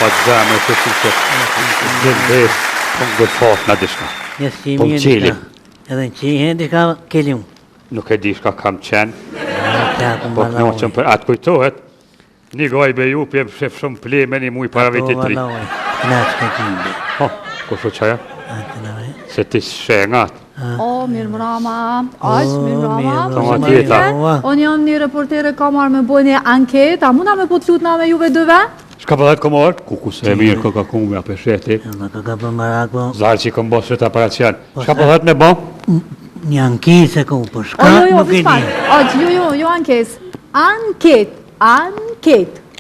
pa gjame të që gjëndes, po më gëfat në dishka. Po më qelim. Edhe në qihe dishka kelim. Nuk e di shka kam qenë. Po të noqëm për atë kujtohet. Një gaj be ju, pjem shef shumë pleme një muj para vitit tri. Knaq të kimbi. Ko shu qaja? Se ti shengat. O, mirë mrama, mirë mrama. Toma tjeta. Unë jam një reportere ka marrë me bojnë një anket, a muna me po të lutna me juve dëve? Shka për dhejtë komor? Kuku se e mirë, ka kume, a pesheti. Ka për marak, po. Zarë që i kom bosë të aparacian. Shka për dhejtë me bo? Një ankes e kom për shka, nuk e di. Jo ankes. Anket.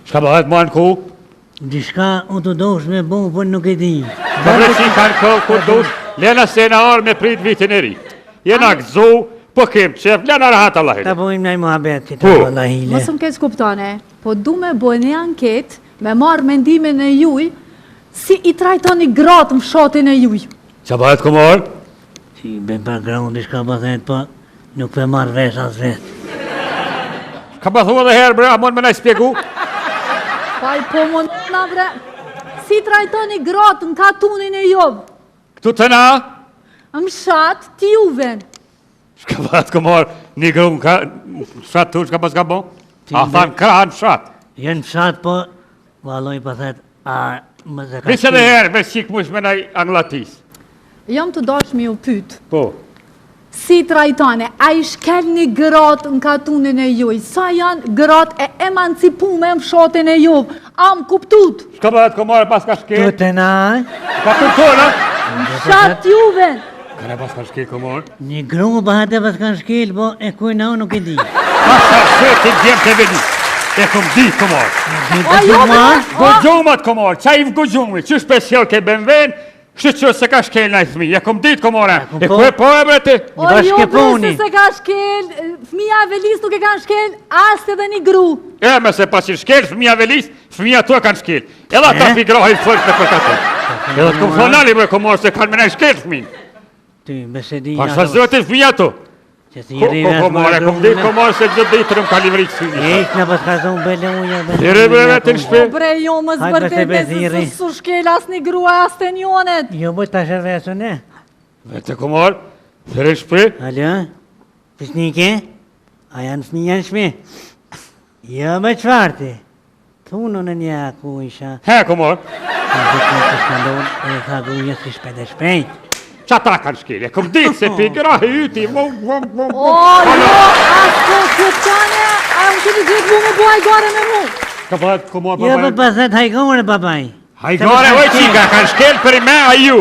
Shka për dhejtë mo anë ku? Dishka u të dosh me bo, për nuk e di. Për që i kanë kohë kur dosh, lena se në arë me prit vitin e ri. Jena gëzu, po kem qef, lena rahat Allahile. Ta bojmë nëj muhabeti, ta Allahile. Mësëm keq kuptone, po du me bojnë një anket, me marrë mendimin e juj, si i trajtoni gratë më shotin e juj. Qa bëhet komor? Si ben për graun dishka bëthet, po nuk për marrë vesh as vesh. Ka më thua dhe herë bre, a mon me nëj spjegu? Paj po mund në bre, si trajtoni gratë në katunin e jovë? Këtu të na? Më shatë ti juven. Shka bëhet komor, një grunë ka, shatë tu, shka pas ka bo? A thanë kranë shatë. Jenë shatë, po, valoj pëthet, a më zë ka Vishe dhe herë, me qikë mush me nëj anglatis. Jam të dashmi ju pytë. Po. Si trajtone, a i shkel një gratë në katunin e juj? Sa janë gratë e emancipume më shotin e juv? A më kuptut? Shka bëhet komor, pas ka shkel? Tu të naj? Ka të tona? Shatë juven. Ka ne pas ka shkel komor? Një grunë bëhet e pas kanë shkel, po e kujna u nuk e di. Pasha shëti djemë të vedi. E kom di komor. Gëgjumat komor, qa i vgëgjumi, që special ke benven, shqë që se ka shkel në i fmi, e kom dit komore. E ku e po e bre ti? O jo bre se ka shkel, fmija Velis nuk e kanë shkel, as edhe një gru. E me se pas që shkel, fmija Velis, fmija tu e kanë shkel. Edhe ta figrohi fërk në për katë. Edhe të kom fonali bre komor, se kanë me në shkel fmin. Ty, besedi... Pasha zëti fmija tu. Komore, kom dit komor se gjithë ditë rëm ka livrit fmi. Ek në pas ka zonë bele uja... Thire bre vetë në shpe. O bre jo më zbërtet e su shkel as një grua as të njonet. Jo bëj të shërvesu ne. Vete komor, thire në shpe. Alo, pisnike? A janë fmi janë shme? Jo me qfarti. Thunë në një aku isha. He komor. E ka guja si shpet e shpejt. Qa ta kanë shkel, e kom ditë se pigrahi yti, vum. O jo, as po këtane, a më që të gjithë mu me buaj gore me mu. Ka bëhet komor Jo babaj? për pëthet hajgore, babaj. Hajgore, oj qika, kanë shkel për i me a ju.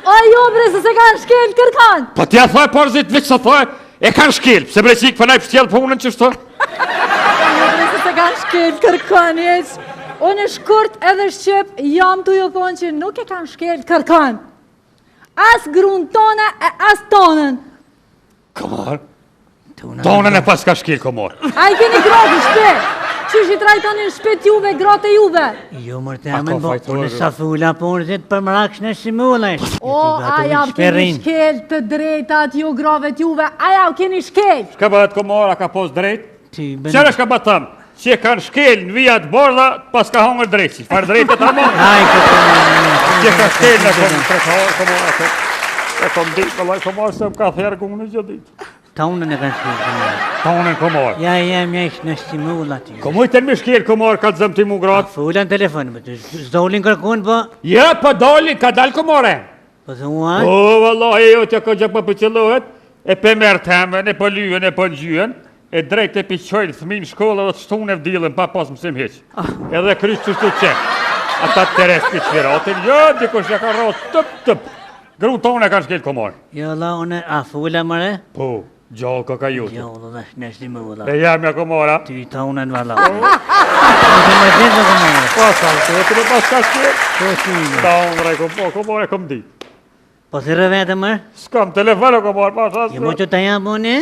O jo bre se se kanë shkel kërkan. Po t'ja thoj porzit vëqë se thoj, e kanë shkel, se bre qikë për nëjë pështjel punën që shto. O jo bre se se kanë shkel kërkan, jeq. Unë shkurt edhe shqip, jam të ju thonë që nuk e kanë shkel kërkan. As grunë tona e as tonën. Komor? Tonën e pas ka shkel, komor. A i keni gratë në shpe. Qysh i trajtoni në shpet juve, gratë e juve. Jo mërte amen, bo, unë sa thula porzit për mraksh në shimulej. O, aja keni shkel të drejtat ju grave t'juve, aja keni shkel. Shka bëhet komor, a ka pos drejt? Qërë shka bëhet tëmë? Që kanë shkel në vijat bordha, pas ka hongër drejtësi. Farë drejtë të ramon? Që ka shkel në komor, e kom ditë, vëllaj komor, se më ka therë këmë në gjithë ditë. Tonën e kanë shkel, komor. Tonën komor. Ja, më ishë në shtimul ati. Komujten me shkel komor, ka të zëmë ti mu gratë. Fulla në telefon, zdolin kërkun, po? Ja, po dolin, ka dalë komore. Po thua? O, vëllaj, jo t'ja ka gjë për qëllohet, e pe mërë temën, e për lyën, e për gjyën, e drejt e piqojnë fëmin shkolla dhe të shtunë e vdilën pa pas mësim heq. Edhe kryç që shtu qenë. Ata të teres për qëratin, jo, dikush e ka rrotë tëp. Gru tonë e kanë shkel komor. Jo, la, unë a fulla mëre? Po, gjallë ka jutë. Jo, la, në shtimul. E jam ja komora. Ty tonën valla. Të më gjithë dhe komore. Pasal, të në pas ka shkel. Tonë rej komore kom di. Po thire vete mërë? S'kam telefonë komor, pasal. Jo, mo që të jam bune?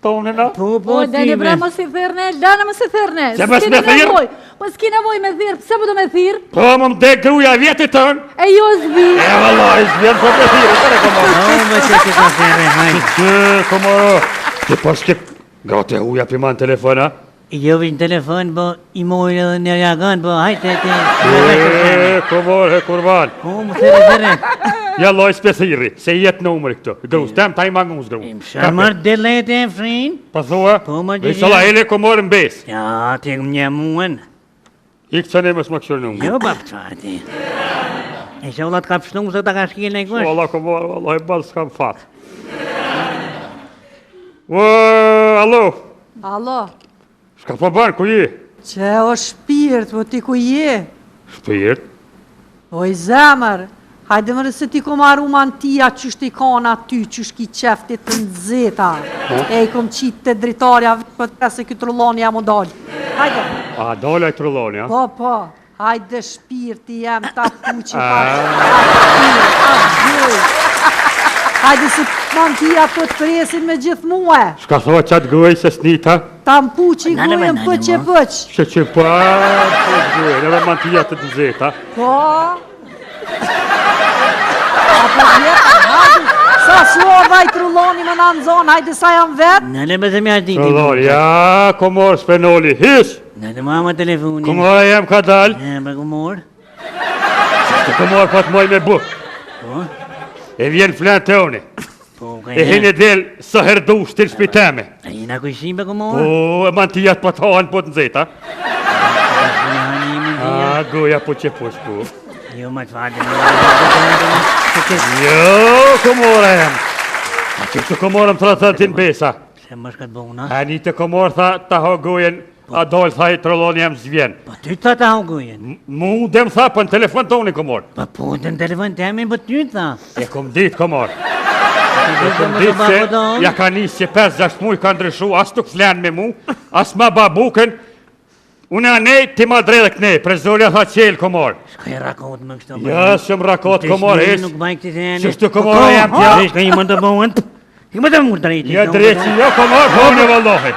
Tonë na? Po, O, deni bre më si thirne, dana më si thirne. Se pas me thirë? Po s'ki nevoj me thirë, pse po do me thirë? Po, më mdek gruja vjetit tënë. E jo zbi. E vëllaj, zbjen po me thirë, të re komor. No, më që të ka thire, hajnë. Që, komoro, që pas që gate uja për ma në telefona, Jo veç në telefon, po i mojnë edhe në reagon, po hajte ti. Komor, kurban. O, më thërë. Ja loj spesiri, se jetë numëri këtu. Grus, tem ta i mangus grus. Shamër delet e frin? Pa thua? Po, ma Dhe shala hele komor në bes. Ja, ti më një muën. Ik që ne mës më këshur numër. Jo, bap qarti. E që ullat ka pështu se ta ka shkil në kush? Valla komor, valla e balë s'kam fat. Alo, Alo, shka po banë, ku je? që o shpirt, po ti ku je? Shpirt? O i zemër, hajde mërë se ti ko marru mantia që shti kona ty, që shki qeftit të nëzeta. E i kom qitë të dritarja, për të se këtë rulloni jam o dollë. Hajde. A, dolla i trulloni, ha? Po, hajde shpirti jem, ta puqi Hajde se mantia po të presin me gjithë muë. Shka thua qatë gëj se snita? Ta më puqi gujën pëq e pëq. Që pa, po gëj, edhe mantia të nëzeta. Po. Apo vjetë, hajde, sa shua vaj trulloni më në zonë, hajde sa jam vetë. Në le bëzë mja diti. Trulloni, ja, komor s'penoli, his! Në le mama telefoni. Komora jem ka dal. Ba komor. Të komor pa të moj me buk. Po, E vjen flan të oni. po, ka E hene del së herdu shtil shpiteme. A jena kujshim ba komor? Po, e mantijat pa të hanë po të nëzeta. A, goja po që po shku. Jo, ma të fatë. Jo, komora jem. A që të komorëm të rëthën të në besa. Se më shkat bona. A një të komor tha ta ho gojen, a dojnë tha i trolloni jem zvjen. Po ty të ta hau gujen. Mu dem tha për në telefon të unë komor. Po po të në telefon të jamin, po ty të tha. E kom dit komor. E kom dit se ja ka njësë që 5-6 muj ka ndryshu, as tuk flen me mu, as ma babuken. Unë a nej, ti ma drejdhe kënej, prezolja tha qelë komor. Shka i rakot më kështu. Ja, shumë rakot komor, hesh. Nuk baj këtë të janë. Qështu komora jam tja? Shka i më të bëhen. I më të më drejti. Ja drejti, jo komor, po në vallohi.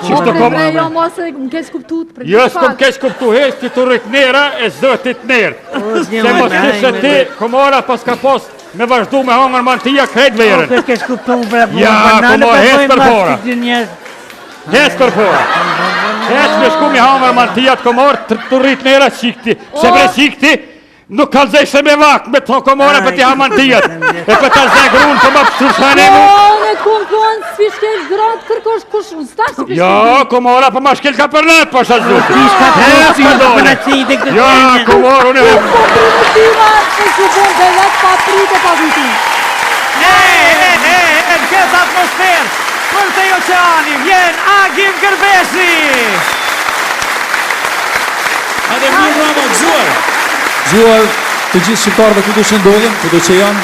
Qështu komor? Jo, mos e më kesh kuptut. Jo, s'kom kesh kuptu, hesh, ti të riknera e zëtit nerë. Se mos kështë ti, komora pas ka pos me vazhdu me hangër mantia krejt verën. Po kesh kuptu më Ja, komor, hes për fora. Hes për fora. Hes me shku me hangër mantijat komor, të rrit nera qikti. Se bre qikti, nuk kalzej se me vak me të komore për t'i ha mantijat. E për t'a zhe grunë për ma pështursane mu. Në kumpon, s'pi shkel gratë kërkosh kush unë, s'tak s'pi shkel. Jo, komora për ma shkel ka për net, për shazduti. Hes për dole. Jo, komor, unë e... Po primitiva, që që bon dhe vetë pa prite pa vitin. Në këtë atmosferë, për të oqeani, vjen Agim Gërbeshi! Hajde mirë brama, gëzuar! Gëzuar të gjithë shqiptarëve këtu që ndodhen, këtu që janë.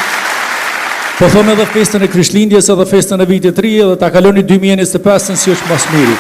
Po thome edhe festën e Krishtlindjes edhe festën e vitit 3 edhe ta kaloni 2025 si është mas miri.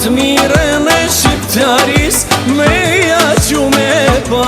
Të mire me shqiptaris me ja që me pa